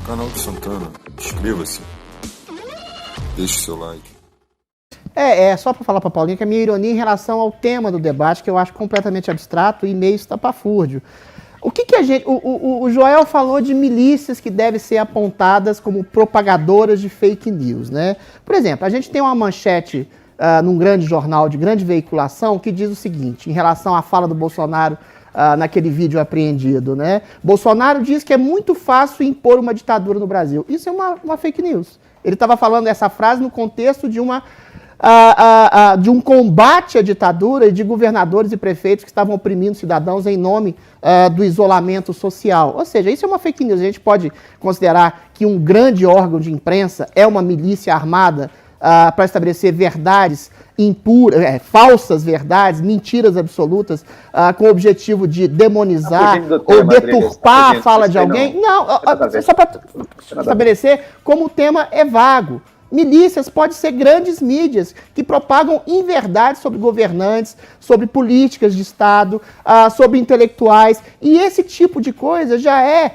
Canal do Santana, inscreva-se, deixe seu like. Só para falar para Paulinha que a minha ironia em relação ao tema do debate, que eu acho completamente abstrato e meio estapafúrdio. O que a gente... O Joel falou de milícias que devem ser apontadas como propagadoras de fake news, né? Por exemplo, a gente tem uma manchete num grande jornal de grande veiculação que diz o seguinte, em relação à fala do Bolsonaro naquele vídeo apreendido, né? Bolsonaro diz que é muito fácil impor uma ditadura no Brasil. Isso é uma fake news. Ele estava falando essa frase no contexto de de um combate à ditadura e de governadores e prefeitos que estavam oprimindo cidadãos em nome do isolamento social. Ou seja, isso é uma fake news. A gente pode considerar que um grande órgão de imprensa é uma milícia armada para estabelecer verdades impuras, falsas verdades, mentiras absolutas, com o objetivo de demonizar ou deturpar a fala de alguém. Não, só para estabelecer como o tema é vago. Milícias podem ser grandes mídias que propagam inverdades sobre governantes, sobre políticas de Estado, sobre intelectuais. E esse tipo de coisa já é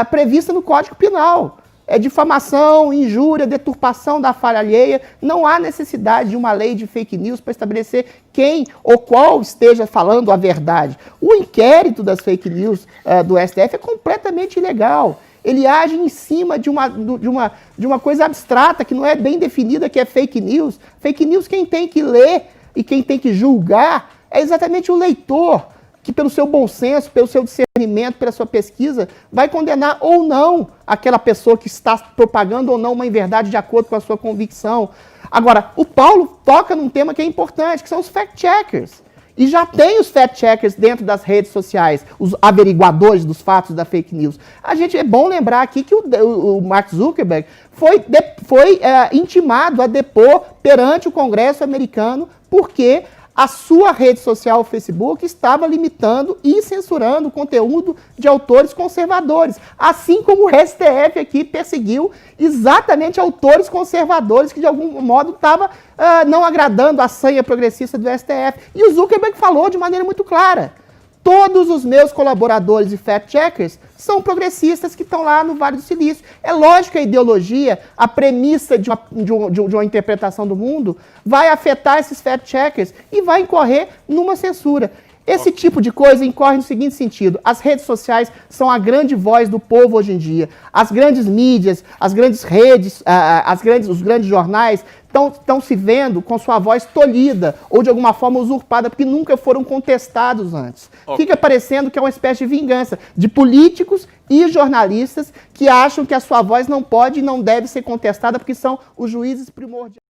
prevista no Código Penal. É difamação, injúria, deturpação da fala alheia. Não há necessidade de uma lei de fake news para estabelecer quem ou qual esteja falando a verdade. O inquérito das fake news do STF é completamente ilegal. Ele age em cima de uma coisa abstrata, que não é bem definida, que é fake news. Fake news, quem tem que ler e quem tem que julgar é exatamente o leitor, que pelo seu bom senso, pelo seu discernimento, pela sua pesquisa, vai condenar ou não aquela pessoa que está propagando ou não uma inverdade de acordo com a sua convicção. Agora, o Paulo toca num tema que é importante, que são os fact-checkers. E já tem os fact-checkers dentro das redes sociais, os averiguadores dos fatos da fake news. É bom lembrar aqui que o Mark Zuckerberg foi intimado a depor perante o Congresso americano porque a sua rede social, o Facebook, estava limitando e censurando o conteúdo de autores conservadores. Assim como o STF aqui perseguiu exatamente autores conservadores que de algum modo estavam não agradando a sanha progressista do STF. E o Zuckerberg falou de maneira muito clara. Todos os meus colaboradores e fact-checkers são progressistas que estão lá no Vale do Silício. É lógico que a ideologia, a premissa de uma interpretação do mundo vai afetar esses fact-checkers e vai incorrer numa censura. Esse tipo de coisa incorre no seguinte sentido: as redes sociais são a grande voz do povo hoje em dia. As grandes mídias, as grandes redes, os grandes jornais estão se vendo com sua voz tolhida ou de alguma forma usurpada, porque nunca foram contestados antes. Fica parecendo que é uma espécie de vingança de políticos e jornalistas que acham que a sua voz não pode e não deve ser contestada porque são os juízes primordiais.